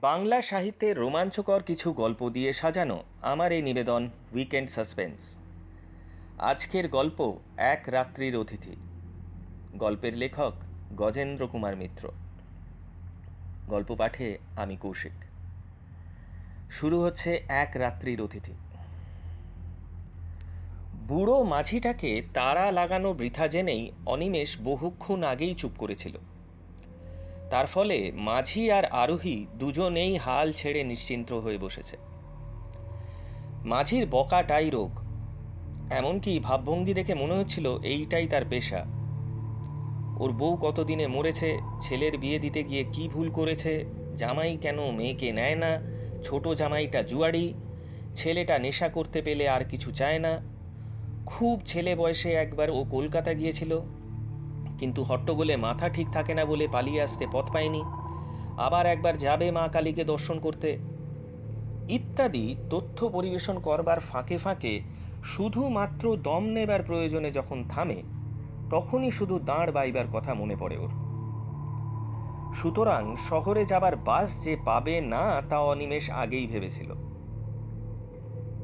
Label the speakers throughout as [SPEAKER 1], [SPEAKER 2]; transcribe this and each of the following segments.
[SPEAKER 1] বাংলা সাহিত্যের রোমাঞ্চকর কিছু গল্প দিয়ে সাজানো আমার এই নিবেদন উইকেন্ড সাসপেন্স। আজকের গল্প এক রাত্রির অতিথি। গল্পের লেখক গজেন্দ্র কুমার মিত্র। গল্প পাঠে আমি কৌশিক। শুরু হচ্ছে এক রাত্রির অতিথি। বুড়ো মাঝিটাকে তাড়া লাগানো বৃথা জেনেই অনিমেষ বহুক্ষণ আগেই চুপ করেছিল। তার ফলে মাঝি আর আরোহী দুজনেই হাল ছেড়ে নিশ্চিন্ত হয়ে বসেছে। মাঝির বকাটাই রোগ, এমনকি ভাবভঙ্গি দেখে মনে হচ্ছিল এইটাই তার পেশা। ওর বউ কতদিনে মরেছে, ছেলের বিয়ে দিতে গিয়ে কি ভুল করেছে, জামাই কেন মেয়েকে নেয় না, ছোট জামাইটা জুয়াড়ি, ছেলেটা নেশা করতে পেলে আর কিছু চায় না। খুব ছেলে বয়সে একবার ও কলকাতা গিয়েছিল, কিন্তু হট্টগোলে মাথা ঠিক থাকে না বলে পালিয়ে আসতে পথ পায়নি। আবার একবার যাবে মা কালীকে দর্শন করতে, ইত্যাদি তথ্য পরিবেশন করবার ফাঁকে ফাঁকে শুধুমাত্র দম নেবার প্রয়োজনে যখন থামে, তখনই শুধু দাঁড় বাইবার কথা মনে পড়ে ওর। সুতরাং শহরে যাবার বাস যে পাবে না তা অনিমেষ আগেই ভেবেছিল,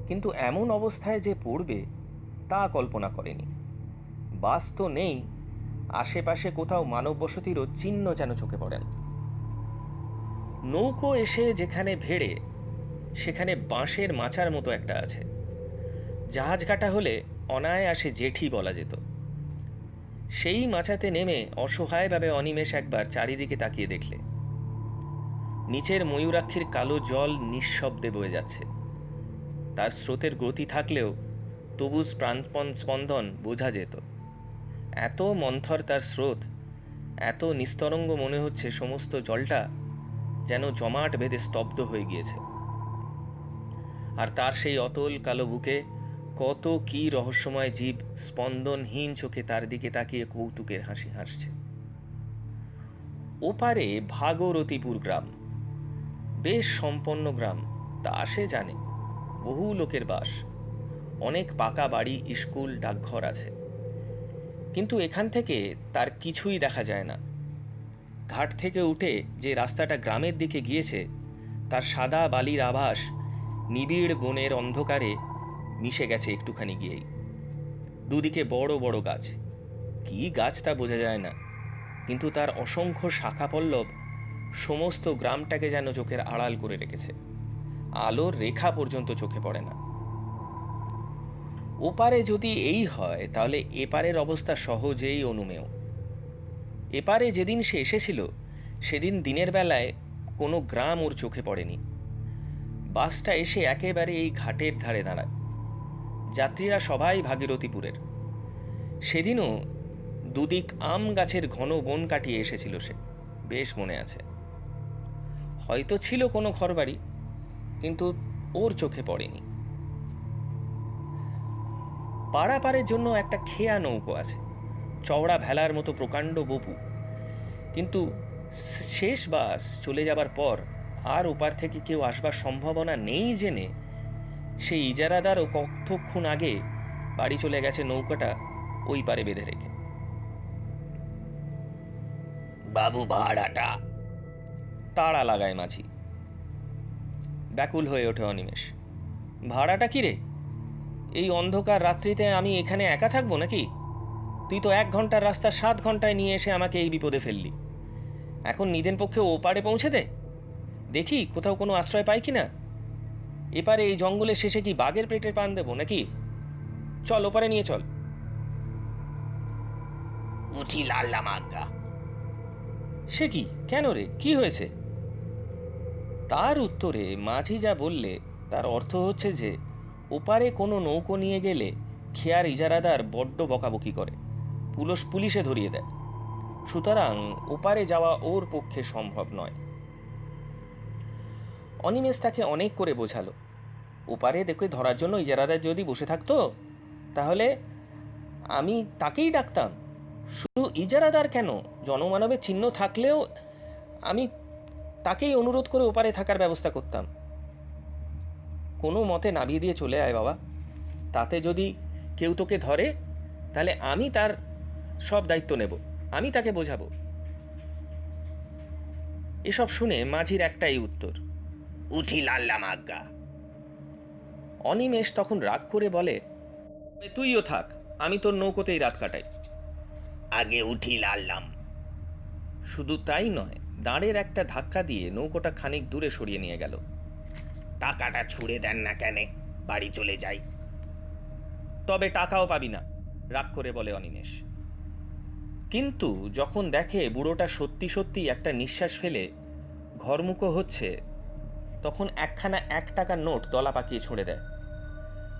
[SPEAKER 1] কিন্তু এমন অবস্থায় যে পড়বে তা কল্পনা করেনি। বাস তো নেই, আশেপাশে কোথাও মানব বসতিরও চিহ্ন যেন চোখে পড়ে না। নৌকো এসে যেখানে ভেড়ে সেখানে বাঁশের মাচার মতো একটা আছে। জাহাজ কাটা হলে অনায়াসে জেঠি বলা যেত। সেই মাচাতে নেমে অসহায়ভাবে অনিমেষ একবার চারিদিকে তাকিয়ে দেখলে নিচের ময়ূরাক্ষীর কালো জল নিঃশব্দে বয়ে যাচ্ছে। তার স্রোতের গতি থাকলেও তবু প্রাণপণ স্পন্দন বোঝা যেত। এত মন্থর তার স্রোত, এত নিস্তরঙ্গ মনে হচ্ছে সমস্ত জলটা যেন জমাট বেঁধে স্তব্ধ হয়ে গিয়েছে। আর তার সেই অতল কালো বুকে কত কি রহস্যময় জীব স্পন্দনহীন চোখে তার দিকে তাকিয়ে কৌতুকের হাসি হাসছে। ওপারে ভাগরতিপুর গ্রাম, বেশ সম্পন্ন গ্রাম, তা সে জানে। বহু লোকের বাস, অনেক পাকা বাড়ি, স্কুল, ডাকঘর আছে, কিন্তু এখান থেকে তার কিছুই দেখা যায় না। ঘাট থেকে উঠে যে রাস্তাটা গ্রামের দিকে গিয়েছে তার সাদা বালির আভাস নিবিড় বনের অন্ধকারে মিশে গেছে একটুখানি গিয়েই। দুদিকে বড় বড় গাছ, কি গাছ তা বোঝা যায় না, কিন্তু তার অসংখ্য শাখা পল্লব সমস্ত গ্রামটাকে যেন চোখের আড়াল করে রেখেছে। আলোর রেখা পর্যন্ত চোখে পড়ে না। ওপারে যদি এই হয় তাহলে এপারের অবস্থা সহজেই অনুমেয়। এপারে যেদিন সে এসেছিল সেদিন দিনের বেলায় কোনো গ্রাম ওর চোখে পড়েনি। বাসটা এসে একেবারে এই ঘাটের ধারে দাঁড়ায়। যাত্রীরা সবাই ভাগীরথীপুরের। সেদিনও দুদিক আম গাছের ঘন বন কাটিয়ে এসেছিল সে, বেশ মনে আছে। হয়তো ছিল কোনো ঘরবাড়ি, কিন্তু ওর চোখে পড়েনি। পারাপারের জন্য একটা খেয়া নৌকো আছে, চওড়া ভেলার মতো প্রকাণ্ড বপু, কিন্তু শেষ বাস চলে যাবার পর আর ওপার থেকে কেউ আসবার সম্ভাবনা নেই জেনে সেই ইজারাদারও কতক্ষণ আগে বাড়ি চলে গেছে নৌকাটা ওই পারে বেঁধে রেখে। বাবু ভাড়াটা, তাড়া লাগায় মাঝি। ব্যাকুল হয়ে ওঠে অনিমেষ। ভাড়াটা কি রে? এই অন্ধকার রাত্রিতে আমি এখানে একা থাকবো নাকি? তুই তো 1 ঘন্টার রাস্তা 7 ঘন্টায় নিয়ে এসে আমাকে এই বিপদে ফেললি। এখন নিদেন পক্ষে ওপারে পৌঁছে দে, দেখি কোথাও কোনো আশ্রয় পাই কিনা। এপারে এই জঙ্গলের শেষে কি বাঘের পেটের পান দেবো নাকি? চল ওপারে নিয়ে চল।
[SPEAKER 2] উঠি লাল্লাম আজ্ঞা।
[SPEAKER 1] সে কি, কেন রে, কি হয়েছে? তার উত্তরে মাঝি যা বললে তার অর্থ হচ্ছে যে ওপারে কোনো নৌকো নিয়ে গেলে খেয়ার ইজারাদার বড্ড বকাবকি করে, পুলিশে ধরিয়ে দেয়। সুতরাং ওপারে যাওয়া ওর পক্ষে সম্ভব নয়। অনিমেষ তাকে অনেক করে বোঝালো, ওপারে দেখে ধরার জন্য ইজারাদার যদি বসে থাকতো তাহলে আমি তাকেই ডাকতাম। শুধু ইজারাদার কেন, জনমানবের চিহ্ন থাকলেও আমি তাকেই অনুরোধ করে ওপারে থাকার ব্যবস্থা করতাম। কোনো মতে নামিয়ে দিয়ে চলে আয় বাবা, তাতে যদি কেউ তোকে ধরে তাহলে আমি তার সব দায়িত্ব নেব, আমি তাকে বোঝাবো। এসব শুনে মাঝির একটাই উত্তর।
[SPEAKER 2] উঠি লাল্লাম আজ্ঞা।
[SPEAKER 1] অনিমেষ তখন রাগ করে বলে, তুইও থাক, আমি তোর নৌকোতেই রাত কাটাই।
[SPEAKER 2] আগে উঠি লাল্লাম।
[SPEAKER 1] শুধু তাই নয়, দাঁড়ের একটা ধাক্কা দিয়ে নৌকোটা খানিক দূরে সরিয়ে নিয়ে গেল।
[SPEAKER 2] টাকাটা ছুঁড়ে দেন না কেন, বাড়ি চলে যাই।
[SPEAKER 1] তবে টাকাও পাবি না, রাগ করে বলে অনিমেষ। কিন্তু যখন দেখে বুড়োটা সত্যি সত্যি একটা নিঃশ্বাস ফেলে ঘরমুখো হচ্ছে, তখন একখানা 1 টাকার নোট দলা পাকিয়ে ছুঁড়ে দেয়।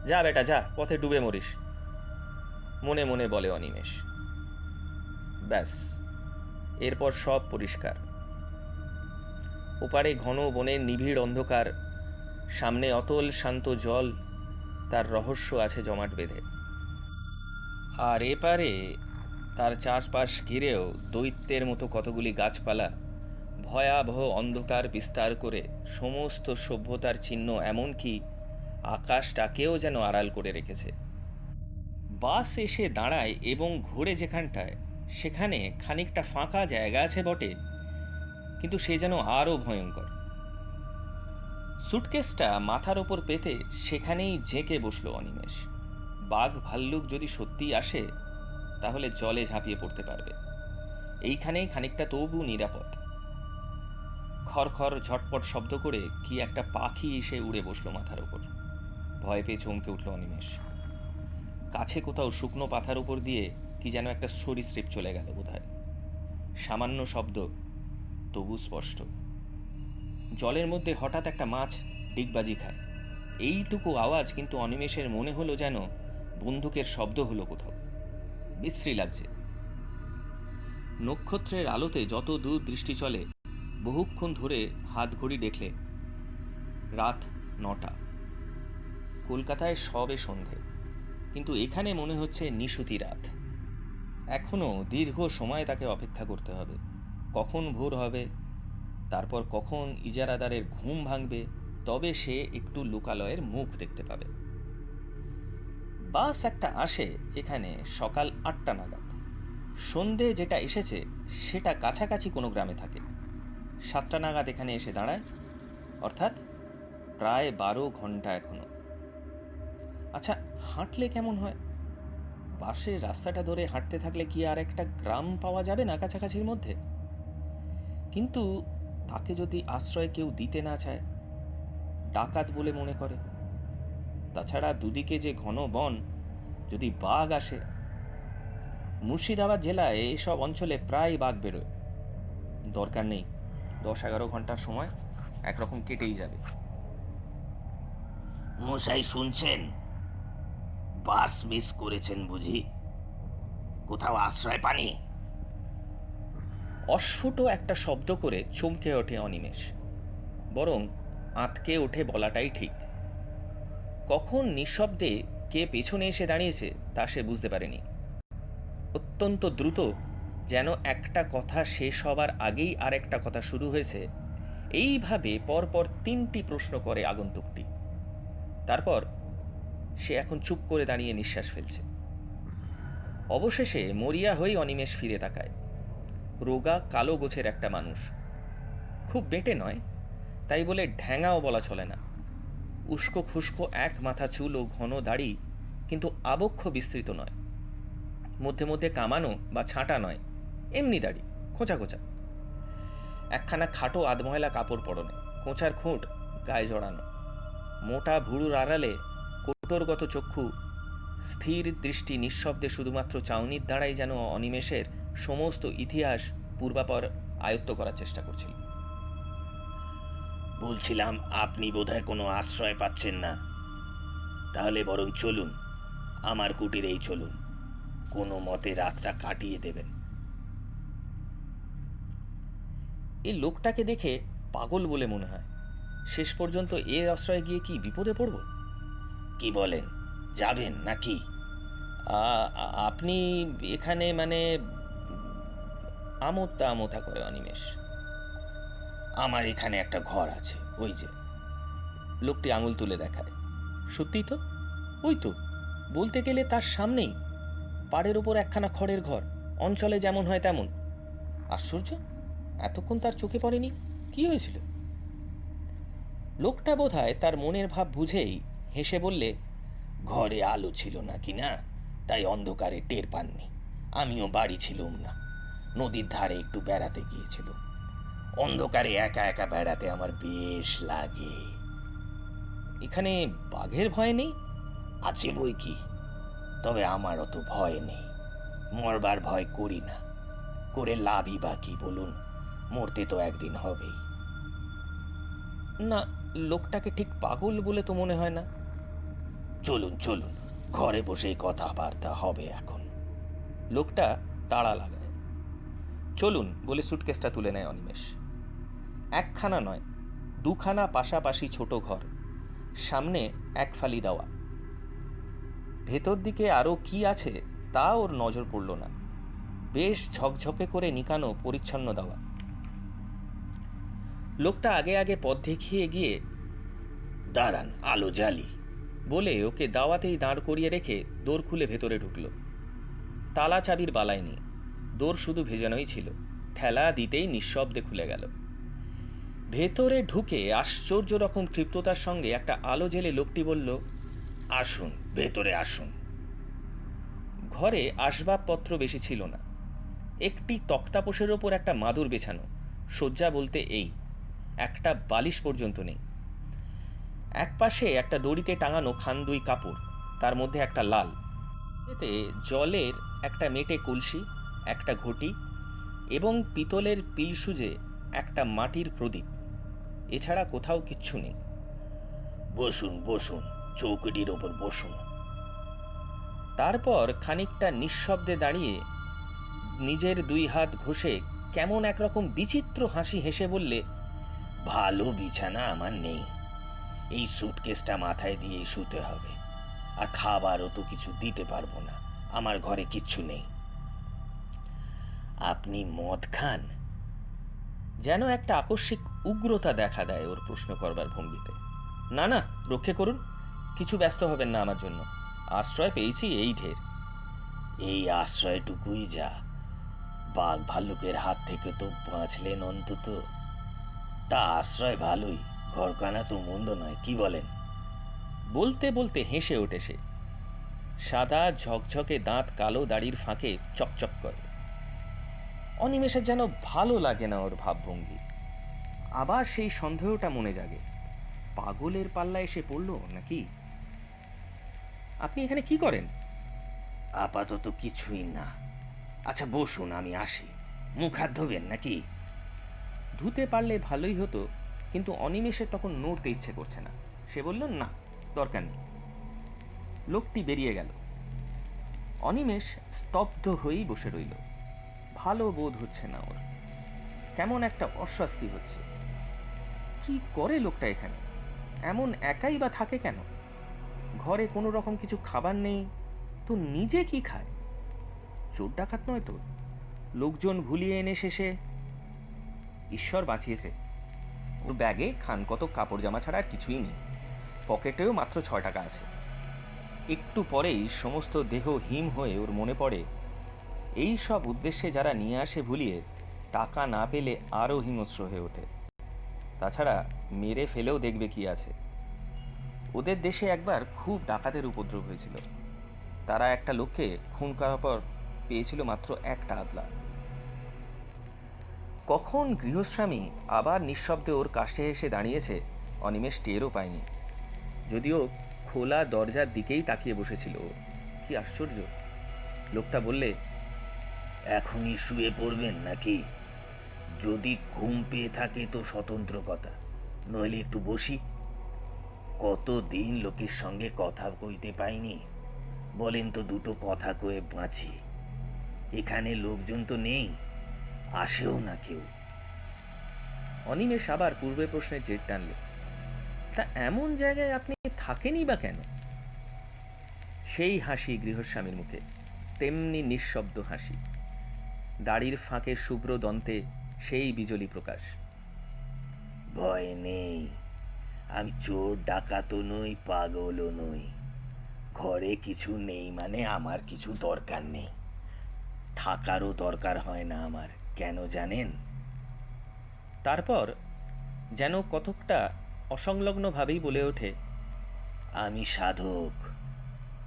[SPEAKER 1] যা বেটা যা, পথে ডুবে মরিস, মনে মনে বলে অনিমেষ। ব্যাস, এরপর সব পরিষ্কার। ওপারে ঘন বনের নিবিড় অন্ধকার, সামনে অতল শান্ত জল, তার রহস্য আছে জমাট বেঁধে। আর এপারে তার চারপাশ ঘিরেও দৈত্যের মতো কতগুলি গাছপালা ভয়াবহ অন্ধকার বিস্তার করে সমস্ত সভ্যতার চিহ্ন, এমনকি আকাশটাকেও যেন আড়াল করে রেখেছে। বাস এসে দাঁড়ায় এবং ঘুরে যেখানটায়, সেখানে খানিকটা ফাঁকা জায়গা আছে বটে, কিন্তু সে যেন আরও ভয়ঙ্কর। সুটকেসটা মাথার ওপর পেতে সেখানেই ঝেঁকে বসলো অনিমেষ। বাঘ ভাল্লুক যদি সত্যিই আসে, তাহলে জলে ঝাঁপিয়ে পড়তে পারবে। এইখানেই খানিকটা তবু নিরাপদ। খড়খড় ঝটপট শব্দ করে কি একটা পাখি এসে উড়ে বসলো মাথার ওপর। ভয় পেয়ে চমকে উঠল অনিমেষ। কাছে কোথাও শুকনো পাতার উপর দিয়ে কি যেন একটা সরীসৃপ চলে গেল বোধহয়। সামান্য শব্দ, তবু স্পষ্ট। জলের মধ্যে হঠাৎ একটা মাছ ডিগবাজি খায়। এইটুকু আওয়াজ, কিন্তু অনিমেষের মনে হলো যেন বন্দুকের শব্দ হলো কোথাও। বিশ্রী লাগছে। নক্ষত্রের আলোতে যত দূর দৃষ্টি চলে, বহুক্ষণ ধরে হাত ঘড়ি দেখলে রাত 9টা। কলকাতায় সবে সন্ধে, কিন্তু এখানে মনে হচ্ছে নিশুতি রাত। এখনো দীর্ঘ সময় তাকে অপেক্ষা করতে হবে। কখন ভোর হবে, তারপর কখন ইজারাদারের ঘুম ভাঙবে, তবে সে একটু লোকালয়ের মুখ দেখতে পাবে। বাস একটা আসে এখানে সকাল 8টা নাগাদ। সন্ধে যেটা এসেছে সেটা কাছাকাছি কোনো গ্রামে থাকে। 7টা নাগাদ এখানে এসে দাঁড়ায়, অর্থাৎ প্রায় 12 ঘন্টা এখনো। আচ্ছা, হাঁটলে কেমন হয়? বাসের রাস্তাটা ধরে হাঁটতে থাকলে কি আর একটা গ্রাম পাওয়া যাবে না কাছাকাছির মধ্যে? কিন্তু তাকে যদি আশ্রয় কেউ দিতে না চায়, ডাকাত বলে মনে করে, তাছাড়া দুদিকে যে ঘন বন, যদি বাঘ আসে। মুর্শিদাবাদ জেলায় এইসব অঞ্চলে প্রায় বাঘ বেরোয়। দরকার নেই, 10-11 ঘন্টার সময় একরকম কেটেই যাবে।
[SPEAKER 2] মশাই শুনছেন? বাস মিস করেছেন বুঝি? কোথাও আশ্রয় পানি?
[SPEAKER 1] অস্ফুট একটা শব্দ করে চমকে ওঠে অনিমেষ। বরং আঁতকে ওঠে বলাটাই ঠিক। কখন নিঃশব্দে কে পেছনে এসে দাঁড়িয়েছে তা সে বুঝতে পারেনি। অত্যন্ত দ্রুত, যেন একটা কথা শেষ হবার আগেই আর একটা কথা শুরু হয়েছে, এইভাবে পরপর 3টি প্রশ্ন করে আগন্তুকটি। তারপর সে এখন চুপ করে দাঁড়িয়ে নিঃশ্বাস ফেলছে। অবশেষে মরিয়া হয়ে অনিমেষ ফিরে তাকায়। রোগা কালো গোছের একটা মানুষ, খুব বেঁটে নয়, তাই বলে ঢ্যাঙাও বলা চলে না। উস্কো খুস্কো এক মাথা চুল ও ঘন দাড়ি, কিন্তু আবক্ষ বিস্তৃত নয়। মধ্যে মধ্যে কামানো বা ছাঁটা নয়, এমনি দাড়ি, খোঁচা খোঁচা। একখানা খাটো আধময়লা কাপড় পরনে, খোঁচার খুঁট গায়ে জড়ানো। মোটা ভুরুর আড়ালে কোটরগত চক্ষু, স্থির দৃষ্টি নিঃশব্দে শুধুমাত্র চাউনির দ্বারাই যেন অনিমেষের সমস্ত ইতিহাস পূর্বাপর আয়ত্ত করার চেষ্টা করছিল।
[SPEAKER 2] বলছিলাম, আপনি বোধহয় কোনো আশ্রয় পাচ্ছেন না। তাহলে বরং চলুন, আমার কুটিরেই চলুন, কোনো মতে রাতটা কাটিয়ে দেবেন।
[SPEAKER 1] এই লোকটাকে দেখে পাগল বলে মনে হয়। শেষ পর্যন্ত এর আশ্রয়ে গিয়ে কি বিপদে পড়ব?
[SPEAKER 2] কি বলেন, যাবেন নাকি?
[SPEAKER 1] আপনি এখানে মানে? আমোদা আমোদা করে অনিমেষ।
[SPEAKER 2] আমার এখানে একটা ঘর আছে, ওই যে।
[SPEAKER 1] লোকটি আঙুল তুলে দেখায়। সত্যি তো, ওই তো, বলতে গেলে তার সামনেই পাড়ের ওপর একখানা খড়ের ঘর, অঞ্চলে যেমন হয় তেমন। আশ্চর্য, এতক্ষণ তার চোখে পড়েনি। কি হয়েছিল? লোকটা বোধহয় তার মনের ভাব বুঝেই হেসে বললে,
[SPEAKER 2] ঘরে আলো ছিল না কি না, তাই অন্ধকারে টের পাননি। আমিও বাড়ি ছিলুম না, নদীর ধারে একটু বেড়াতে গিয়েছিল। অন্ধকারে একা একা বেড়াতে আমার বেশ লাগে।
[SPEAKER 1] এখানে বাঘের ভয় নেই?
[SPEAKER 2] আছে বই কি, তবে আমার অত ভয় নেই। মরবার ভয় করি না, করে লাভই বা কি বলুন? মরতে তো একদিন হবেই।
[SPEAKER 1] না, লোকটাকে ঠিক পাগল বলে তো মনে হয় না।
[SPEAKER 2] চলুন চলুন, ঘরে বসেই কথাবার্তা হবে এখন।
[SPEAKER 1] লোকটা তাড়া লাগায়। চলুন বলে সুটকেসটা তুলে নেয় অনিমেষ। একখানা নয়, দুখানা পাশাপাশি ছোট ঘর, সামনে এক ফালি দেওয়া। ভেতর দিকে আরও কি আছে তা ওর নজর পড়ল না। বেশ ঝকঝকে করে নিকানো পরিচ্ছন্ন দেওয়া। লোকটা আগে আগে পথ দেখিয়ে গিয়ে,
[SPEAKER 2] দাঁড়ান, আলো জ্বালি
[SPEAKER 1] বলে ওকে দাওয়াতেই দাঁড় করিয়ে রেখে দোর খুলে ভেতরে ঢুকল। তালা চাবির বালাই নেই, দোর শুধু ভেজানোই ছিল। ঠেলা দিতেই নিঃশব্দে খুলে গেল। ভেতরে ঢুকে আশ্চর্য রকম তৃপ্ততার সঙ্গে একটা আলো জেলে লোকটি বলল,
[SPEAKER 2] আসুন, ভেতরে আসুন।
[SPEAKER 1] ঘরে আসবাবপত্র বেশি ছিল না। একটি তক্তাপোষের ওপর একটা মাদুর বেছানো, শয্যা বলতে এই, একটা বালিশ পর্যন্ত নেই। একপাশে একটা দড়িতে টাঙানো খানদুই কাপড়, তার মধ্যে একটা লাল, এতে জলের একটা মেটে কলসি, একটা ঘটি এবং পিতলের পিলসুজে একটা মাটির প্রদীপ। এছাড়া কোথাও কিচ্ছু নেই।
[SPEAKER 2] বসুন বসুন, চৌকিটির ওপর বসুন।
[SPEAKER 1] তারপর খানিকটা নিঃশব্দে দাঁড়িয়ে নিজের দুই হাত ঘষে কেমন একরকম বিচিত্র হাসি হেসে বললে,
[SPEAKER 2] ভালো বিছানা আমার নেই, এই সুটকেসটা মাথায় দিয়ে শুতে হবে। আর খাবারও তো কিছু দিতে পারবো না, আমার ঘরে কিচ্ছু নেই। আপনি মদ খান?
[SPEAKER 1] যেন একটা আকস্মিক উগ্রতা দেখা দেয় ওর প্রশ্ন করবার ভঙ্গিতে। না না, রক্ষে করুন, কিছু ব্যস্ত হবেন না আমার জন্য, আশ্রয় পেয়েছি এই ঢের।
[SPEAKER 2] এই আশ্রয়টুকুই যা, বাঘ ভাল্লুকের হাত থেকে তো বাঁচলেন অন্তত। তা আশ্রয় ভালোই, ঘরখানা তো মন্দ নয়, কি বলেন?
[SPEAKER 1] বলতে বলতে হেসে ওঠে সে। সাদা ঝকঝকে দাঁত কালো দাড়ির ফাঁকে চকচক করে। অনিমেষের যেন ভালো লাগে না ওর ভাবভঙ্গি। আবার সেই সন্দেহটা মনে জাগে, পাগলের পাল্লায় এসে পড়ল নাকি? আপনি এখানে কি করেন?
[SPEAKER 2] আপাতত কিছুই না। আচ্ছা বসুন, আমি আসি। মুখ হাত ধোবেন নাকি?
[SPEAKER 1] ধুতে পারলে ভালোই হতো, কিন্তু অনিমেষের তখন নড়তে ইচ্ছে করছে না। সে বলল, না, দরকার নেই। লোকটি বেরিয়ে গেল। অনিমেষ স্তব্ধ হয়েই বসে রইল। ভালো বোধ হচ্ছে না ওর, কেমন একটা অস্বস্তি হচ্ছে। কি করে লোকটা এখানে? এমন একাই বা থাকে কেন? ঘরে কোনো রকম কিছু খাবার নেই তো নিজে কি খায়? চোর ডাকাত নয় তো? লোকজন ভুলিয়ে এনে শেষে ঈশ্বর বাঁচিয়েছে, ওর ব্যাগে খান কত কাপড় জামা ছাড়া আর কিছুই নেই। পকেটেও মাত্র 6 টাকা আছে। একটু পরেই সমস্ত দেহ হিম হয়ে ওর মনে পড়ে, এই সব উদ্দেশ্যে যারা নিয়ে আসে ভুলিয়ে, টাকা না পেলে আরও হিংস্র হয়ে ওঠে। তাছাড়া মেরে ফেলেও দেখবে কি আছে। ওদের দেশে একবার খুব ডাকাতের উপদ্রব হয়েছিল। তারা একটা লোককে খুন করার পর পেয়েছিল মাত্র 1 আদলা। কখন গৃহস্বামী আবার নিঃশব্দে ওর কাছে এসে দাঁড়িয়েছে অনিমেষ টেরও পায়নি। যদিও খোলা দরজার দিকেই তাকিয়ে বসেছিল ও। কি আশ্চর্য! লোকটা বললে,
[SPEAKER 2] এখনই শুয়ে পড়বেন নাকি? যদি ঘুম পেয়ে থাকে তো স্বতন্ত্র কথা, নইলে একটু বসি। কতদিন লোকের সঙ্গে কথা কইতে পাইনি, বলেন তো দুটো কথা কয়ে বাঁচি। এখানে লোকজন তো নেই, আসেও না কেউ।
[SPEAKER 1] অনিমেষ আবার পূর্বের প্রশ্নের জের টানলে, তা এমন জায়গায় আপনি থাকেনই বা কেন? সেই হাসি গৃহস্বামীর মুখে, তেমনি নিঃশব্দ হাসি। দাড়ির ফাঁকে শুভ্র দন্তে সেই বিজলি প্রকাশ।
[SPEAKER 2] ভয় নেই, আমি চোর ডাকাতও নই, পাগলও নই। ঘরে কিছু নেই মানে আমার কিছু দরকার নেই, থাকারও দরকার হয় না আমার। কেন জানেন?
[SPEAKER 1] তারপর যেন কতকটা অসংলগ্নভাবেই বলে ওঠে,
[SPEAKER 2] আমি সাধক,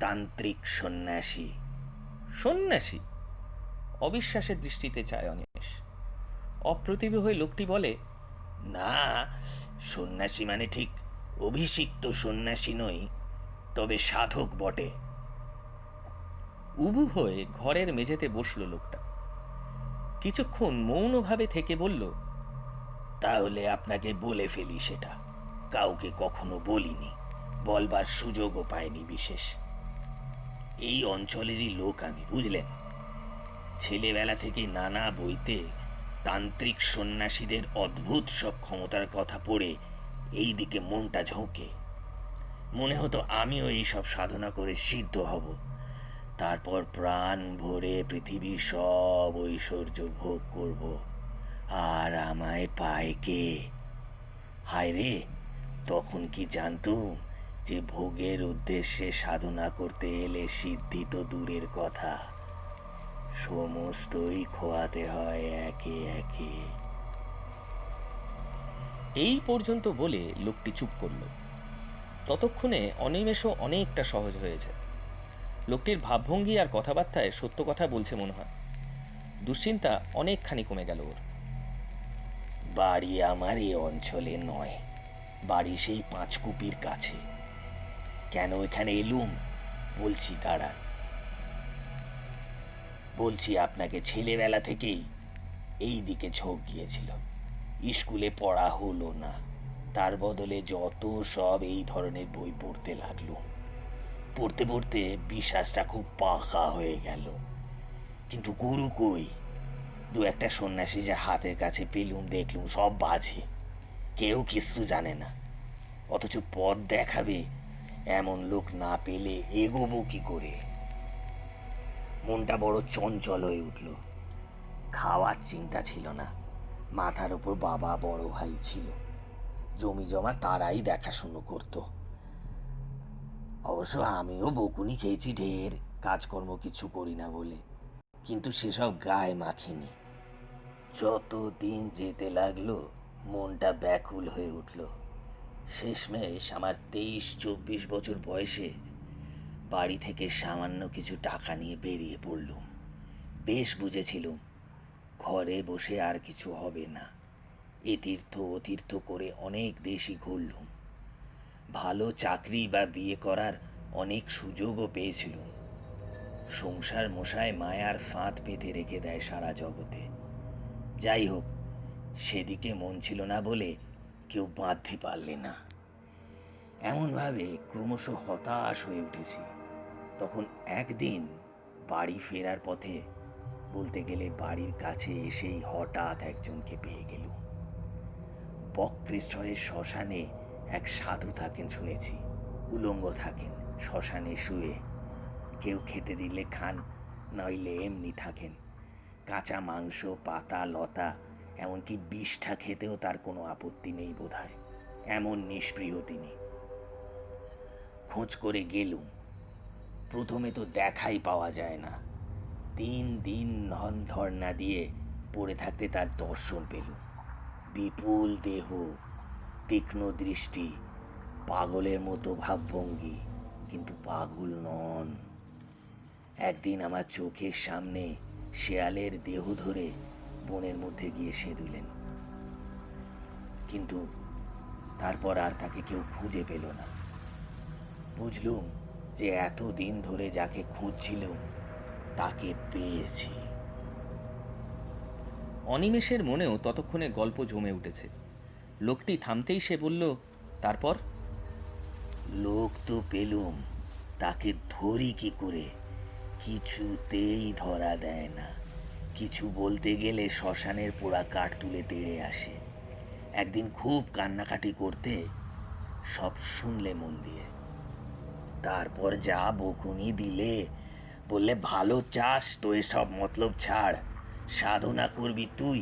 [SPEAKER 2] তান্ত্রিক সন্ন্যাসী।
[SPEAKER 1] সন্ন্যাসী? অবিশ্বাসের দৃষ্টিতে চায় অনিমেষ। অপ্রতিভ হয়ে লোকটি বলে,
[SPEAKER 2] না, সন্ন্যাসী মানে ঠিক অভিষিক্ত সন্ন্যাসী নই, তবে সাধক বটে।
[SPEAKER 1] উবু হয়ে ঘরের মেঝেতে বসল লোকটা। কিছুক্ষণ মৌনভাবে থেকে বলল,
[SPEAKER 2] তাহলে আপনাকে বলে ফেলি সেটা। কাউকে কখনো বলিনি, বলবার সুযোগও পাইনি বিশেষ। এই অঞ্চলেরই লোক আমি, বুঝলেন। ছেলেবেলা থেকে নানা বইতে তান্ত্রিক সন্ন্যাসীদের অদ্ভুত সব ক্ষমতার কথা পড়ে এই দিকে মনটা ঝোঁকে। মনে হতো আমিও এই সব সাধনা করে সিদ্ধ হব, তারপর প্রাণ ভরে পৃথিবীর সব ঐশ্বর্য ভোগ করব, আর আমায় পায় কে? হায় রে, তখন কি জানতুম যে ভোগের উদ্দেশ্যে সাধনা করতে এলে সিদ্ধি তো দূরের কথা, সমস্তই খোয়াতে হয় একে একে।
[SPEAKER 1] এই পর্যন্ত বলে লোকটি চুপ করল। ততক্ষণে অনিমেষও অনেকটা সহজ হয়েছে। লোকটির ভাবভঙ্গি আর কথাবার্তায় সত্য কথা বলছে মনে হয়। দুশ্চিন্তা অনেকখানি কমে গেল ওর।
[SPEAKER 2] বাড়ি আমার এ অঞ্চলে নয়, বাড়ি সেই পাঁচকুপির কাছে। কেন এখানে এলুম বলছি, দাঁড়ান। বলছি আপনাকে, ছেলেবেলা থেকেই এই দিকে ঝোঁক গিয়েছিল। স্কুলে পড়া হলো না, তার বদলে যত সব এই ধরনের বই পড়তে লাগলো। পড়তে পড়তে বিশ্বাসটা খুব পাকা হয়ে গেল। কিন্তু গুরু কই? দু একটা সন্ন্যাসী যা হাতের কাছে পেলুম দেখলুম সব বাজে, কেউ কিছু জানে না। অথচ পথ দেখাবে এমন লোক না পেলে এগোবো কি করে? মনটা বড় চঞ্চল হয়ে উঠল। খাওয়ার চিন্তা ছিল না, মাথার উপর বাবা বড় ভাই ছিল, জমি জমা তারাই দেখাশুনো করত। অবশ্য আমিও বকুনি খেয়েছি ঢের, কাজকর্ম কিছু করি না বলে, কিন্তু সেসব গায়ে মাখিনি। যত দিন যেতে লাগলো মনটা ব্যাকুল হয়ে উঠল। শেষমেশ আমার 23-24 বছর বয়সে বাড়ি থেকে সামান্য কিছু টাকা নিয়ে বেরিয়ে পড়লুম। বেশ বুঝেছিলুম ঘরে বসে আর কিছু হবে না। এ তীর্থ ও তীর্থ করে অনেক দেশই ঘুরলুম। ভালো চাকরি বা বিয়ে করার অনেক সুযোগও পেয়েছিলুম। সংসার মশায় মায়ার ফাঁদ পেতে রেখে দেয় সারা জগতে। যাই হোক, সেদিকে মন ছিল না বলে কেউ বাঁধতে পারলে না। এমনভাবে ক্রমশ হতাশ হয়ে উঠেছি। তখন একদিন বাড়ি ফেরার পথে, বলতে গেলে বাড়ির কাছে এসেই হঠাৎ একজনকে পেয়ে গেল। বক্রেশ্বরের শ্মশানে এক সাধু থাকেন শুনেছি, উলঙ্গ থাকেন, শ্মশানে শুয়ে। কেউ খেতে দিলে খান, নইলে এমনি থাকেন। কাঁচা মাংস, পাতা লতা, এমনকি বিষ্ঠা খেতেও তার কোনো আপত্তি নেই বোধহয়, এমন নিষ্পৃহ তিনি। খোঁজ করে গেলুম। প্রথমে তো দেখাই পাওয়া যায় না। 3 দিন ধর্ণা দিয়ে পড়ে থাকতে তার দর্শন পেলুম। বিপুল দেহ, তীক্ষ্ণ দৃষ্টি, পাগলের মতো ভাবভঙ্গি, কিন্তু পাগল নন। একদিন আমার চোখের সামনে শেয়ালের দেহ ধরে বনের মধ্যে গিয়ে সেঁধুলেন, কিন্তু তারপর আর তাকে কেউ খুঁজে পেল না। বুঝলুম যে এতদিন ধরে যাকে খুঁজছিল তাকে পেয়েছি।
[SPEAKER 1] অনিমেষের মনেও ততক্ষণে গল্প জমে উঠেছে। লোকটি থামতেই সে বলল, তারপর?
[SPEAKER 2] লোক তো পেলুম, তাকে ধরি কি করে? কিছুতেই ধরা দেয় না। কিছু বলতে গেলে শ্মশানের পোড়া কাঠ তুলে তেড়ে আসে। একদিন খুব কান্নাকাটি করতে, সব শুনলে মন দিয়ে। তারপর যা বকুনি দিলে, বললে ভালো চাস তো এসব মতলব ছাড়, সাধনা করবি তুই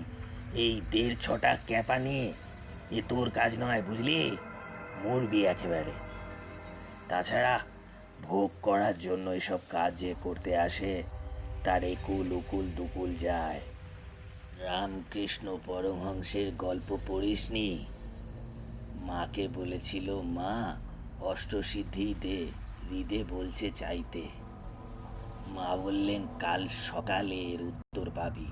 [SPEAKER 2] এই 1.5-6টা ক্যাপা নিয়ে, এ তোর কাজ নয়, বুঝলি? মরবি একেবারে। তাছাড়া ভোগ করার জন্য এসব কাজ যে করতে আসে, তার একুল উকুল দুকুল যায়। রামকৃষ্ণ পরমহংসের গল্প পড়িসনি? মাকে বলেছিল, মা অষ্টসিদ্ধি দে, হৃদে বলছে চাইতে। মা বললেন, কাল সকালে এর উত্তর পাবি।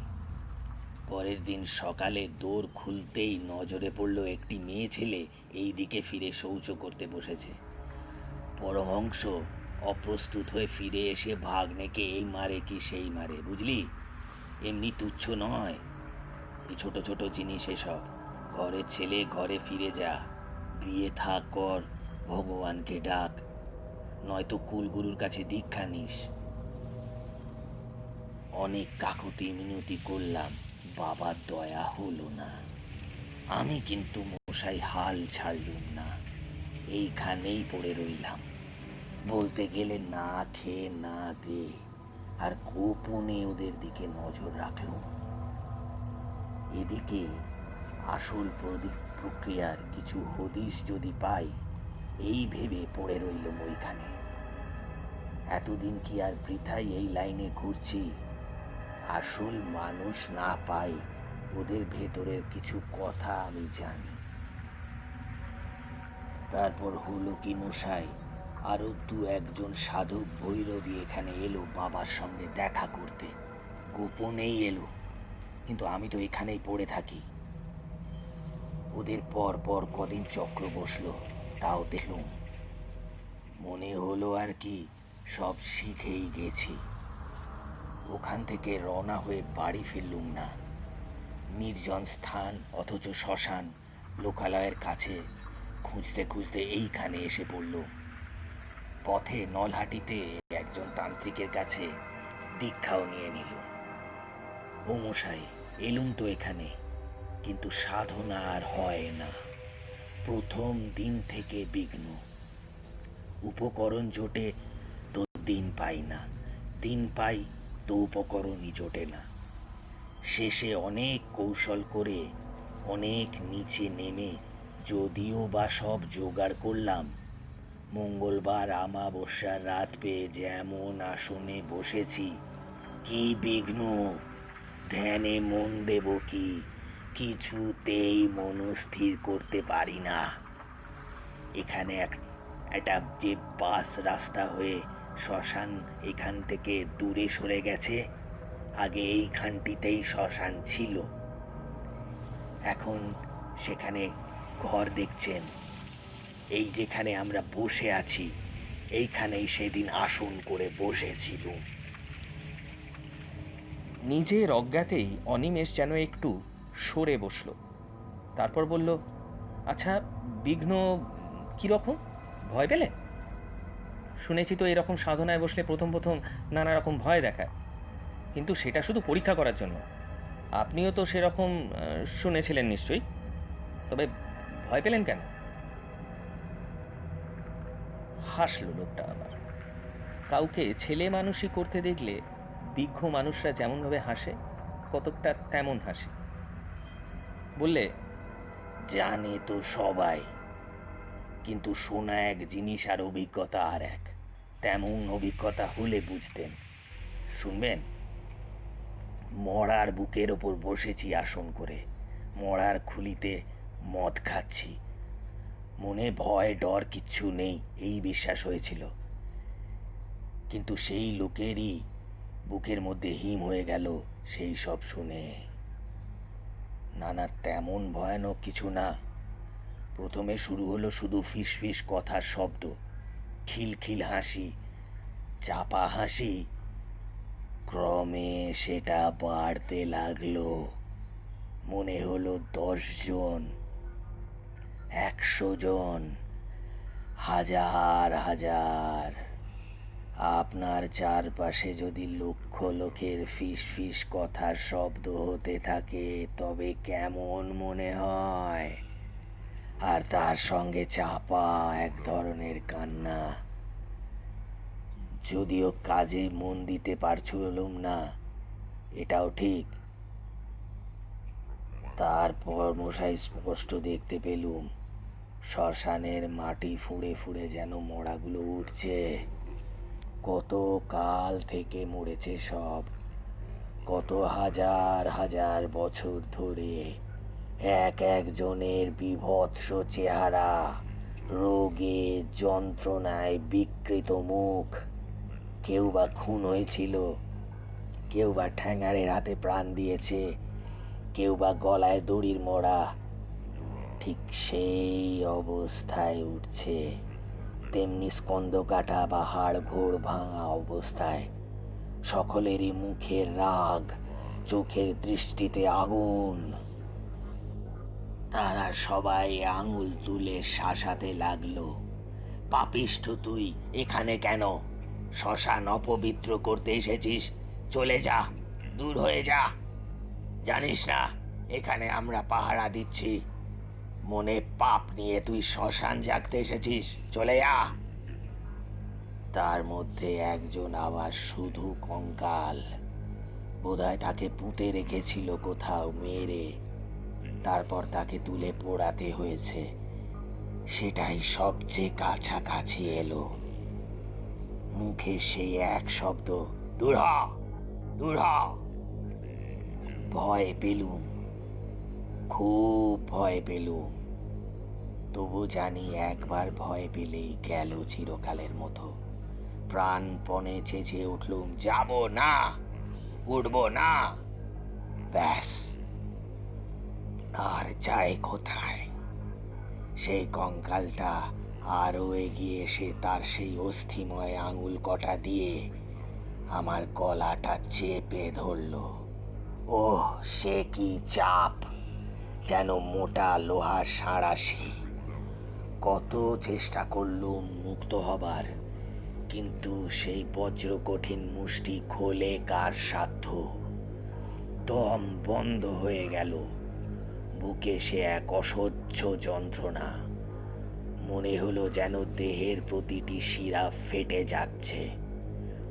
[SPEAKER 2] পরের দিন সকালে দোর খুলতেই নজরে পড়ল একটি মেয়ে ছেলে এই দিকে ফিরে শৌচ করতে বসেছে। পরমহংস অপ্রস্তুত হয়ে ফিরে এসে ভাগ্নেকে এই মারে কি সেই মারে, বুঝলি? এমনি তুচ্ছ নয়, এই ছোট ছোট জিনিস এসব। ঘরের ছেলে ঘরে ফিরে যা, বিয়ে থাক কর, ভগবানকে ডাক, নয়তো কুলগুরুর কাছে দীক্ষা নিস। অনেক কাকুতি মিনতি করলাম, বাবার দয়া হলো না। আমি কিন্তু মশাই হাল ছাড়লুম না, এইখানেই পড়ে রইলাম। বলতে গেলে না খেয়ে না দে, আর গোপনে ওদের দিকে নজর রাখলুম। এদিকে আসল প্রক্রিয়ার কিছু হদিশ যদি পাই, এই ভেবে পড়ে রইলুম ওইখানে। এতদিন কি আর বৃথাই এই লাইনে ঘুরছি? আসল মানুষ না পাই, ওদের ভেতরের কিছু কথা আমি জানি। তারপর হলো কি মশাই, আরো দু একজন সাধক ভৈরবী এখানে এলো বাবার সঙ্গে দেখা করতে। গোপনেই এলো, কিন্তু আমি তো এখানেই পড়ে থাকি। ওদের পর পর কদিন চক্র বসলো, তাও দেখলুম। মনে হলো আর কি সব শিখেই গেছি। ওখান থেকে রওনা হয়ে বাড়ি ফিরলুম না। নির্জন স্থান অথচ শ্মশান, লোকালয়ের কাছে খুঁজতে খুঁজতে এইখানে এসে পড়ল। পথে নলহাটিতে একজন তান্ত্রিকের কাছে দীক্ষাও নিয়ে নিল। ও মশাই, এলুম তো এখানে, কিন্তু সাধনা আর হয় না। প্রথম দিন থেকে বিঘ্ন। উপকরণ জোটে তো দিন পাই না, দিন পাই তো উপকরণই জোটে না। শেষে অনেক কৌশল করে অনেক নিচে নেমে যদিও বা সব জোগাড় করলাম, মঙ্গলবার আমাবস্যার রাত পেয়ে যেমন আসনে বসেছি, কি বিঘ্ন! ধ্যানে মন দেব কি, কিছুতেই মনস্থির করতে পারি না। এখানে একটা যে বাস রাস্তা হয়ে শ্মশান এখান থেকে দূরে সরে গেছে, আগে এইখানটিতেই শ্মশান ছিল। এখন সেখানে ঘর দেখছেন, এই যেখানে আমরা বসে আছি, এইখানেই সেদিন আসন করে বসেছিল।
[SPEAKER 1] নিজের অজ্ঞাতেই অনিমেষ যেন একটু সরে বসল। তারপর বলল, আচ্ছা, বিঘ্ন কীরকম? ভয় পেলে? শুনেছি তো এরকম সাধনায় বসলে প্রথম প্রথম নানা রকম ভয় দেখায়, কিন্তু সেটা শুধু পরীক্ষা করার জন্য। আপনিও তো সেরকম শুনেছিলেন নিশ্চয়ই, তবে ভয় পেলেন কেন? হাসল লোকটা আবার। কাউকে ছেলে মানুষই করতে দেখলে বিজ্ঞ মানুষরা যেমনভাবে হাসে, কতকটা তেমন হাসে। বললে,
[SPEAKER 2] জানে তো সবাই, কিন্তু শোনা এক জিনিস আর অভিজ্ঞতা আর এক। তেমন অভিজ্ঞতা হলে বুঝতেন। শুনবেন? মরার বুকের ওপর বসেছি আসন করে, মরার খুলিতে মদ খাচ্ছি। মনে ভয় ডর কিচ্ছু নেই, এই বিশ্বাস হয়েছিল। কিন্তু সেই লোকেরই বুকের মধ্যে হিম হয়ে গেল সেই সব শুনে। না না, তেমন ভয়ানক কিছু না। প্রথমে শুরু হলো শুধু ফিসফিস কথার শব্দ, খিলখিল হাসি, চাপা হাসি। ক্রমে সেটা বাড়তে লাগলো। মনে হলো 10 জন, 100 জন, হাজার হাজার। আপনার চারপাশে যদি লক্ষ লোকের ফিসফিস কথার শব্দ হতে থাকে, তবে কেমন মনে হয়? আর তার সঙ্গে চাপা এক ধরনের কান্না। যদিও কাজে মন দিতে পারছিলুম না, এটাও ঠিক। তারপর মশাই স্পষ্ট দেখতে পেলুম, শ্মশানের মাটি ফুঁড়ে ফুঁড়ে যেন মড়াগুলো উঠছে। কত কাল থেকে মরেছে সব, কত হাজার হাজার বছর ধরে। এক একজনের বিভৎস চেহারা, রোগে যন্ত্রণায় বিকৃত মুখ। কেউ বা খুন হয়েছিল, কেউ বা ঠ্যাঙারের হাতে প্রাণ দিয়েছে, কেউ বা গলায় দড়ির মোড়া। ঠিক সেই অবস্থায় উঠছে, তেমনি স্কন্দকাটা বা হাড় ঘোড় ভাঙা অবস্থায়। সকলেরই মুখের রাগ, চোখের দৃষ্টিতে আগুন। তারা সবাই আঙুল তুলে শাসাতে লাগলো, পাপিষ্ঠ তুই এখানে কেন? শ্মশান অপবিত্র করতে এসেছিস? চলে যা, দূর হয়ে যা। জানিস না এখানে আমরা পাহারা দিচ্ছি? মনে পাপ নিয়ে তুই শ্মশান জাগতে এসেছিস? চলে যা। তার মধ্যে একজন আবার শুধু কঙ্কাল। বোধহয় তাকে পুঁতে রেখেছিল কোথাও মেরে, তারপর তাকে তুলে পোড়াতে হয়েছে। সেটাই সবচেয়ে কাছাকাছি এলো। মুখে সেই এক শব্দ, দূর হ, দূর হ। ভয় পেলুম, খুব ভয় পেলুম। তবু জানি একবার ভয় পেলেই গেল চিরকালের মতো। প্রাণপণে চেঁচিয়ে উঠলুম, যাব না, উঠব না। ব্যাস, আর যায় কোথায়? সেই কঙ্কালটা আরো এগিয়ে এসে তার সেই অস্থিময় আঙুল কটা দিয়ে আমার গলাটা চেপে ধরল। ওহ, সে কি চাপ! যেন মোটা লোহার সাঁড়াশি। কত চেষ্টা করলুম মুক্ত হবার, কিন্তু সেই বজ্র কঠিন মুষ্টি খোলে কার সাধ্য? দম বন্ধ হয়ে গেল। বুকে সে এক অসহ্য যন্ত্রণা। মনে হলো যেন দেহের প্রতিটি শিরা ফেটে যাচ্ছে।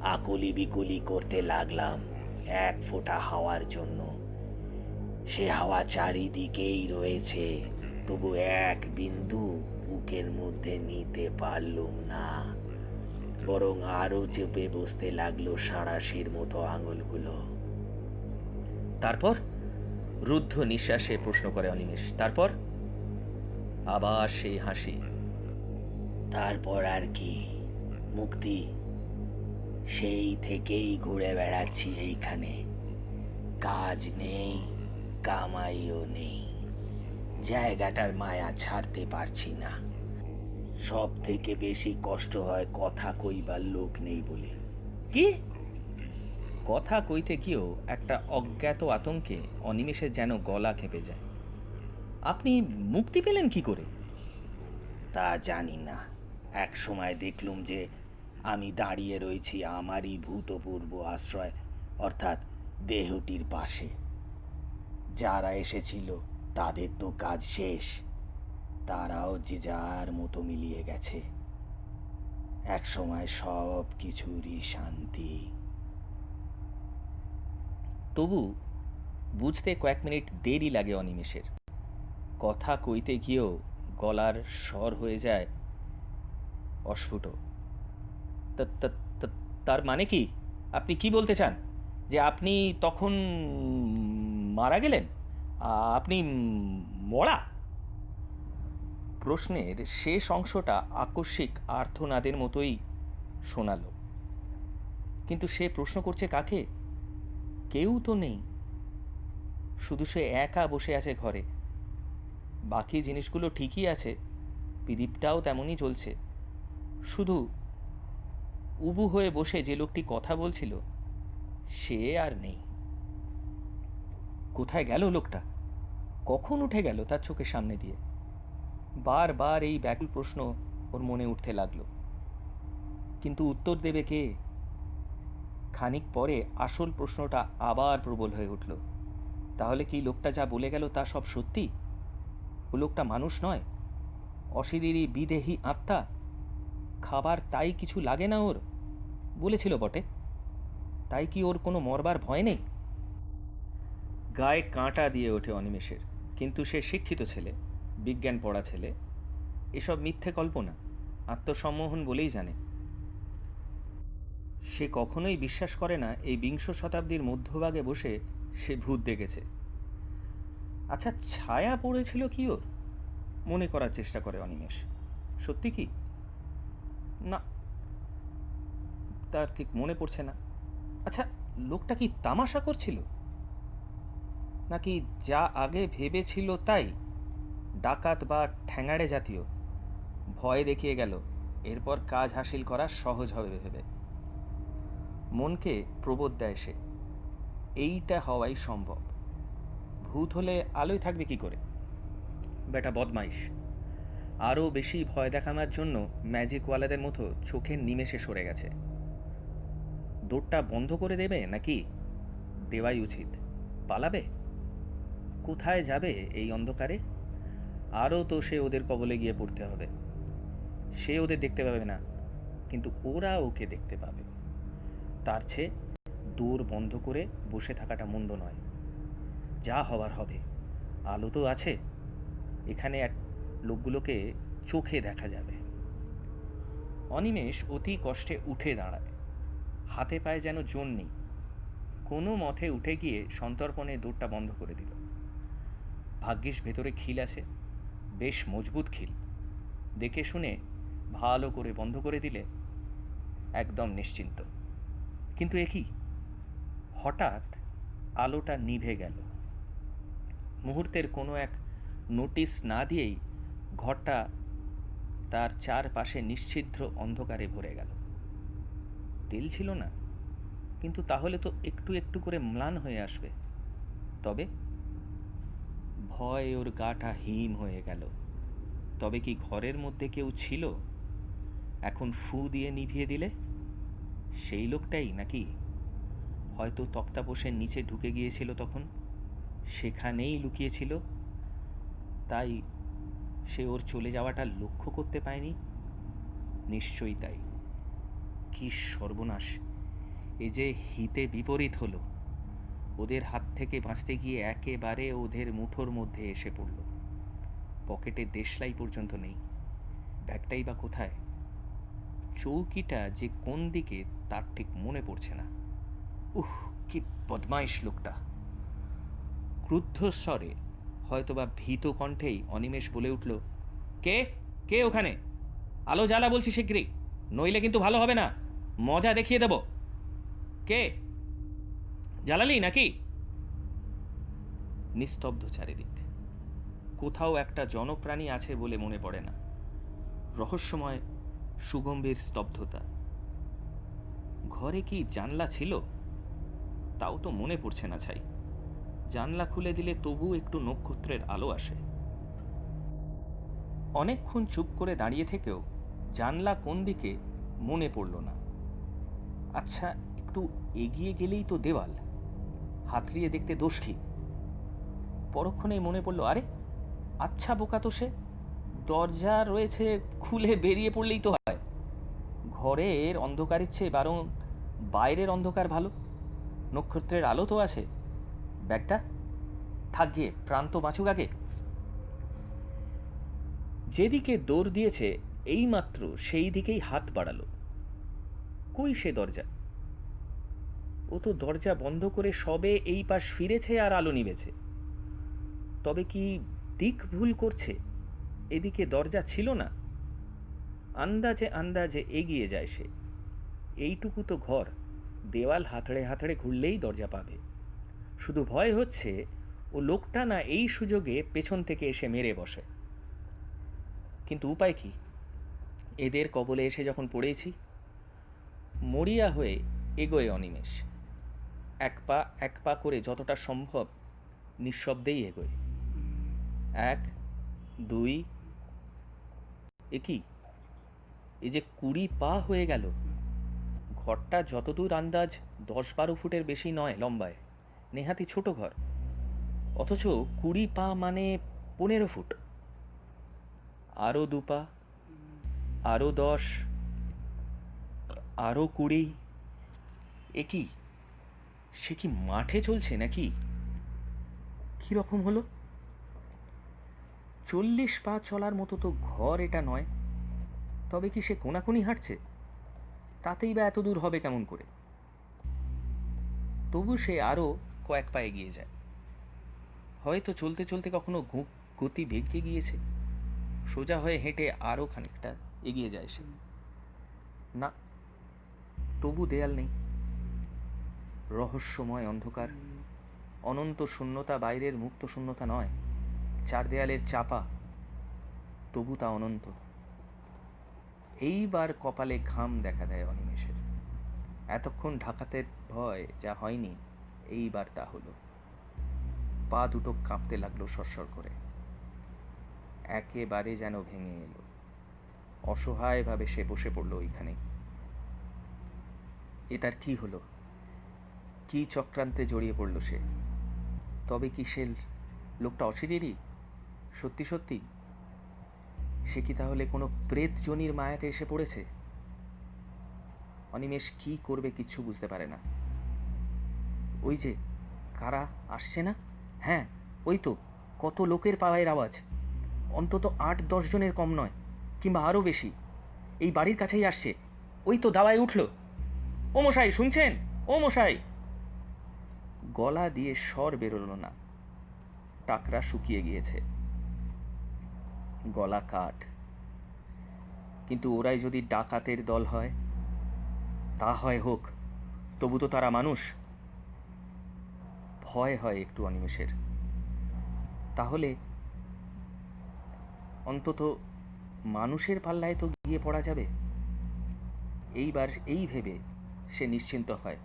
[SPEAKER 2] আকুলি বিকুলি করতে লাগলাম এক ফোঁটা হাওয়ার জন্য। সে হাওয়া চারিদিকেই রয়েছে, তবু এক বিন্দু বুকের মধ্যে নিতে পারলুম না। বরং আরো চেপে বসতে লাগলো সাঁড়াশির মতো আঙুলগুলো।
[SPEAKER 1] তারপর? রুদ্ধ নিঃশ্বাসে প্রশ্ন করে অনিমেষ। তারপর? আবার সেই হাসি।
[SPEAKER 2] তারপর আর কি, মুক্তি। সেই থেকেই ঘুরে বেড়াচ্ছি এইখানে। কাজ নেই, কামাইও নেই। জায়গাটার মায়া ছাড়তে পারছি না। সব থেকে বেশি কষ্ট হয় কথা কইবার লোক নেই বলে।
[SPEAKER 1] কি? কথা কইতে গিয়েও একটা অজ্ঞাত আতঙ্কে অনিমেষের যেন গলা কেঁপে যায়। আপনি মুক্তি পেলেন কি করে?
[SPEAKER 2] তা জানি না। এক সময় দেখলুম যে আমি দাঁড়িয়ে রয়েছি আমারই ভূতপূর্ব আশ্রয়, অর্থাৎ দেহটির পাশে। যারা এসেছিল তাদের তো কাজ শেষ, তারাও যে যার মতো মিলিয়ে গেছে। এক সময় সব কিছুরই শান্তি।
[SPEAKER 1] তবু বুঝতে কয়েক মিনিট দেরি লাগে অনিমেষের। কথা কইতে গিয়েও গলার স্বর হয়ে যায় অস্ফুট। তার মানে কি? আপনি কি বলতে চান? যে আপনি তখন মারা গেলেন? আপনি মরা? প্রশ্নের শেষ অংশটা আকস্মিক আর্তনাদের মতোই শোনালো। কিন্তু সে প্রশ্ন করছে কাকে? কেউ তো নেই। শুধু সে একা বসে আছে ঘরে। বাকি জিনিসগুলো ঠিকই আছে, প্রদীপটাও তেমনই জ্বলছে। শুধু উবু হয়ে বসে যে লোকটি কথা বলছিল সে আর নেই। কোথায় গেল লোকটা? কখন উঠে গেল তার চোখের সামনে দিয়ে? বারবার এই ব্যাকুল প্রশ্ন ওর মনে উঠতে লাগলো। কিন্তু উত্তর দেবে কে? খানিক পরে আসল প্রশ্নটা আবার প্রবল হয়ে উঠল। তাহলে কি লোকটা যা বলে গেল তা সব সত্যি? ও লোকটা মানুষ নয়, অশরীরী বিদেহী আত্মা। খাবার তাই কিছু লাগে না ওর, বলেছিল বটে। তাই কি ওর কোনো মরবার ভয় নেই? গায়ে কাঁটা দিয়ে ওঠে অনিমেষের। কিন্তু সে শিক্ষিত ছেলে, বিজ্ঞান পড়া ছেলে। এসব মিথ্যে কল্পনা, আত্মসম্মোহন বলেই জানে। সে কখনোই বিশ্বাস করে না এই বিংশ শতাব্দীর মধ্যভাগে বসে সে ভূত দেখেছে।
[SPEAKER 3] আচ্ছা, ছায়া পড়েছিল কি ওর? মনে করার চেষ্টা করে অনিমেষ। সত্যি কি? না, তার ঠিক মনে পড়ছে না। আচ্ছা, লোকটা কি তামাশা করছিল, নাকি যা আগে ভেবেছিল তাই, ডাকাত বা ঠ্যাঙাড়ে জাতীয়? ভয় দেখিয়ে গেল, এরপর কাজ হাসিল করা সহজ হবে ভেবে। মনকে প্রবোধ দেয় সে, এইটা হওয়াই সম্ভব। ভূত হলে আলোয় থাকবে কি করে? বেটা বদমাইশ। আরও বেশি ভয় দেখানোর জন্য ম্যাজিকওয়ালাদের মতো চোখের নিমেষে সরে গেছে। দৌড়টা বন্ধ করে দেবে নাকি দেওয়াই উচিত? পালাবে? কোথায় যাবে এই অন্ধকারে? আরও তো সে ওদের কবলে গিয়ে পড়তে হবে। সে ওদের দেখতে পাবে না, কিন্তু ওরা ওকে দেখতে পাবে। তার চেয়ে দৌড় বন্ধ করে বসে থাকাটা মন্দ নয়। যা হবার হবে। আলো তো আছে, এখানে এক লোকগুলোকে চোখে দেখা যাবে। অনিমেষ অতি কষ্টে উঠে দাঁড়ায়। হাতে পায়ে যেন জোর নেই। কোনো মতে উঠে গিয়ে সন্তর্পণে দৌড়টা বন্ধ করে দিল। ভাগ্যিস ভেতরে খিল আছে, বেশ মজবুত খিল। দেখে শুনে ভালো করে বন্ধ করে দিলে একদম নিশ্চিন্ত। কিন্তু এ কি? হঠাৎ আলোটা নিভে গেল। মুহূর্তের কোনো এক নোটিশ না দিয়েই ঘরটা তার চারপাশে নিশ্ছিদ্র অন্ধকারে ভরে গেল। তেল ছিল না, কিন্তু তাহলে তো একটু একটু করে ম্লান হয়ে আসবে। তবে ভয় ওর গাটা হিম হয়ে গেল। তবে কি ঘরের মধ্যে কেউ ছিল? এখন ফু দিয়ে নিভিয়ে দিলে সেই লোকটাই নাকি? হয়তো তক্তাপোষের নিচে ঢুকে গিয়েছিল তখন, সেখানেই লুকিয়েছিল, তাই সে ওর চলে যাওয়াটা লক্ষ্য করতে পায়নি। নিশ্চয়ই তাই। কি সর্বনাশ! এ যে হিতে বিপরীত হলো। ওদের হাত থেকে বাঁচতে গিয়ে একেবারে ওদের মুঠোর মধ্যে এসে পড়ল। পকেটে দেশলাই পর্যন্ত নেই। ব্যাগটাই বা কোথায়? চৌকিটা যে কোন দিকে তার ঠিক মনে পড়ছে না। উহ, কি বদমাইশ লোকটা! ক্রুদ্ধ স্বরে, হয়তোবা ভীত কণ্ঠেই অনিমেষ বলে উঠল, কে কে ওখানে? আলো জ্বালা বলছি শিগগিরই, নইলে কিন্তু ভালো হবে না। মজা দেখিয়ে দেব। কে? জ্বালালি নাকি? নিস্তব্ধ চারিদিক। কোথাও একটা জনপ্রাণী আছে বলে মনে পড়ে না। রহস্যময় সুগম্ভীর স্তব্ধতা। ঘরে কি জানলা ছিল? তাও তো মনে পড়ছে না ছাই। জানলা খুলে দিলে তবু একটু নক্ষত্রের আলো আসে। অনেকক্ষণ চুপ করে দাঁড়িয়ে থেকেও জানলা কোন দিকে মনে পড়ল না। আচ্ছা, একটু এগিয়ে গেলেই তো দেওয়াল, হাতড়িয়ে দেখতে দোষ কি? পরক্ষণেই মনে পড়ল, আরে আচ্ছা বোকা তো সে, দরজা রয়েছে, খুলে বেরিয়ে পড়লেই তো হয়। ঘরের অন্ধকারের চেয়ে বরং বাইরের অন্ধকার ভালো। নক্ষত্রের আলো তো আছে। ব্যাগটা থাক গিয়ে, প্রান্ত বাঁচুক আগে। যেদিকে দৌড় দিয়েছে এইমাত্র সেই দিকেই হাত বাড়ালো। কই সে দরজা? ও তো দরজা বন্ধ করে সবে এই পাশ ফিরেছে আর আলো নিভেছে। তবে কি দিক ভুল করছে? এদিকে দরজা ছিল না। আন্দাজে আন্দাজে এগিয়ে যায় সে। এইটুকু তো ঘর, দেওয়াল হাতড়ে হাতড়ে ঘুরলেই দরজা পাবে। শুধু ভয় হচ্ছে ও লোকটা না এই সুযোগে পেছন থেকে এসে মেরে বসে। কিন্তু উপায় কি? এদের কবলে এসে যখন পড়েছি। মরিয়া হয়ে এগোয় অনিমেষ। এক পা করে যতটা সম্ভব নিঃশব্দেই এগোয়। 1, 2, এ কি? এ যে 20 পা হয়ে গেল। ঘরটা যতদূর আন্দাজ 10-12 ফুটের বেশি নয় লম্বায়, নেহাতি ছোট ঘর। অথচ 20 পা মানে 15 ফুট। আরও 2 পা, আরও 10, আরও 20। এ কি? সে কি মাঠে চলছে নাকি? কীরকম হলো? 40 পা চলার মতো তো ঘর এটা নয়। তবে কি সে কোনাকুনি হাঁটছে? তাতেই বা এত দূর হবে কেমন করে? তবু সে আরও কয়েক পা এগিয়ে যায়। হয়তো চলতে চলতে কখনো গতি বেঁকে গিয়েছে। সোজা হয়ে হেঁটে আরও খানিকটা এগিয়ে যায় সে। না, তবু দেয়াল নেই। রহস্যময় অন্ধকার, অনন্ত শূন্যতা, বাইরের মুক্ত শূন্যতা নয়, চার দেয়ালের চাপা, তবু তা অনন্ত। এইবার কপালে ঘাম দেখা দেয় অনিমেষের। এতক্ষণ ঢাকাতে ভয় যা হয়নি, এইবার তা হলো। পা দুটো কাঁপতে লাগলো সরসর করে, একেবারে যেন ভেঙে এলো। অসহায়ভাবে সে বসে পড়ল ওইখানে। এ তার কি হলো? কি চক্রান্তে জড়িয়ে পড়ল সে? তবে কি সে লোকটা অচিরেরই? সত্যি সত্যি সে কি তাহলে কোনো প্রেত জনির মায়াতে এসে পড়েছে? অনিমেষ কি করবে কিচ্ছু বুঝতে পারে না। ওই যে কারা আসছে না? হ্যাঁ, ওই তো, কত লোকের পায়ের আওয়াজ, অন্তত 8-10 জনের কম নয়, কিংবা আরও বেশি। এই বাড়ির কাছেই আসছে। ওই তো দাওয়ায় উঠল। ও মশাই, শুনছেন? ও মশাই! গলা দিয়ে স্বর বেরোলো না, টাকরা শুকিয়ে গিয়েছে, গলা কাঠ। কিন্তু ওরাই যদি ডাকাতের দল হয়, তা হয় হোক, তবু তো তারা মানুষ। ভয় হয় একটু অনিমেষের। তাহলে অন্তত মানুষের পাল্লায় তো গিয়ে পড়া যাবে। এইবার এই ভেবে সে নিশ্চিন্ত হয়।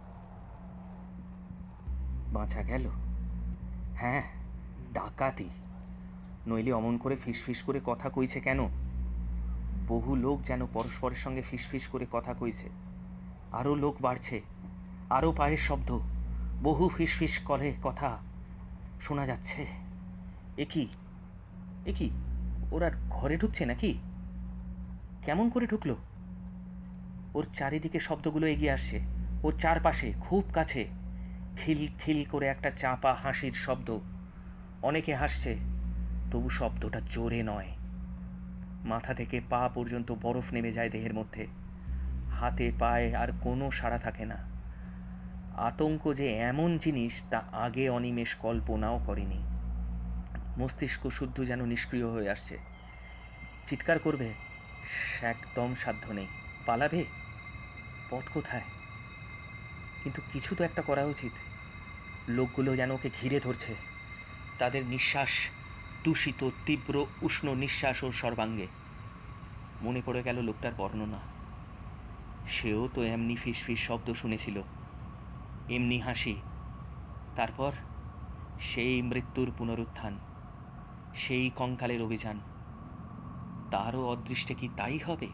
[SPEAKER 3] বাঁচা গেল। হ্যাঁ, ডাকাতি, নইলে অমন করে ফিসফিস করে কথা কইছে কেন? বহু লোক যেন পরস্পরের সঙ্গে ফিসফিস করে কথা কইছে। আরও লোক বাড়ছে, আরও পায়ের শব্দ, বহু ফিসফিস করে কথা শোনা যাচ্ছে। এ কি, ওরা ঘরে ঢুকছে নাকি? কেমন করে ঢুকলো? ওর চারিদিকে শব্দগুলো এগিয়ে আসছে, ওর চারপাশে, খুব কাছে। খিল খিল করে একটা চাপা হাসির শব্দ। অনেকে হাসছে, তবু শব্দটা জোরে নয়। মাথা থেকে পা পর্যন্ত বরফ নেমে যায় দেহের মধ্যে। হাতে পায়ে আর কোনো সাড়া থাকে না। আতঙ্ক যে এমন জিনিস তা আগে অনিমেষ কল্পনাও করেনি। মস্তিষ্ক শুদ্ধ যেন নিষ্ক্রিয় হয়ে আসছে। চিৎকার করবে, একদম সাধ্য নেই। পালাবে, পথ কোথায়? কিন্তু কিছু তো একটা করা উচিত। লোকগুলো যেন ওকে ঘিরে ধরছে, তাদের নিঃশ্বাস, দূষিত তীব্র উষ্ণ নিঃশ্বাস ওর সর্বাঙ্গে। মনে পড়ে গেল লোকটার বর্ণনা। সেও তো এমনি ফিসফিস শব্দ শুনেছিল, এমনি হাসি। তারপর সেই মৃত্যুর পুনরুত্থান, সেই কঙ্কালের অভিযান। তারও অদৃষ্টে কি তাই হবে?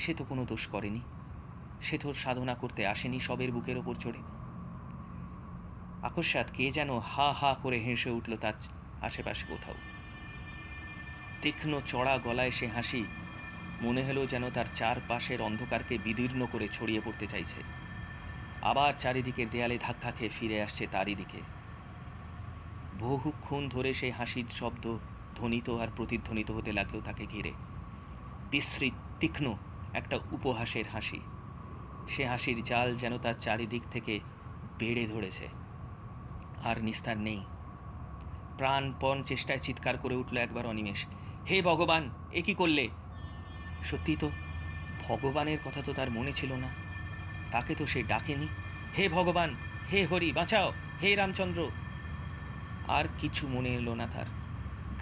[SPEAKER 3] সে তো কোনো দোষ করেনি, সে তো সাধনা করতে আসেনি সবের বুকের ওপর চড়ে। আকস্মাৎ কে যেন হা হা করে হেসে উঠল তার আশেপাশে কোথাও। তীক্ষ্ণ চড়া গলায় সে হাসি মনে হলো যেন তার চারপাশের অন্ধকারকে বিদীর্ণ করে ছড়িয়ে পড়তে চাইছে। আবার চারিদিকের দেয়ালে ধাক্কা খেয়ে ফিরে আসছে তারই দিকে। বহুক্ষণ ধরে সেই হাসির শব্দ ধ্বনিত আর প্রতিধ্বনিত হতে লাগলো তাকে ঘিরে। বিশ্রী তীক্ষ্ণ একটা উপহাসের হাসি। সে হাসির জাল যেন তার চারিদিক থেকে বেড়ে ধরেছে, আর নিস্তার নেই। প্রাণপণ চেষ্টায় চিৎকার করে উঠল একবার অনিমেষ, হে ভগবান, এ কি করলে? সত্যি তো, ভগবানের কথা তো তার মনে ছিল না। তাকে তো সে ডাকেনি। হে ভগবান, হে হরি, বাঁচাও, হে রামচন্দ্র। আর কিছু মনে এলো না তার।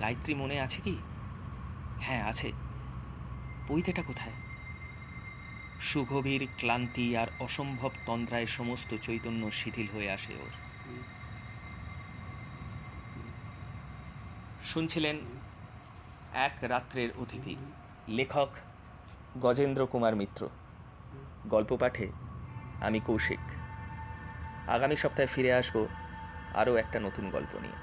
[SPEAKER 3] গায়ত্রী মনে আছে কি? হ্যাঁ আছে। পৈতেটা কোথায়? সুগভীর ক্লান্তি আর অসম্ভব তন্দ্রায় সমস্ত চৈতন্য শিথিল হয়ে আসে ওর। শুনছিলেন এক রাত্রের অতিথি, লেখক গজেন্দ্র কুমার মিত্র। গল্প পাঠে আমি কৌশিক। আগামী সপ্তাহে ফিরে আসব আরও একটা নতুন গল্প নিয়ে।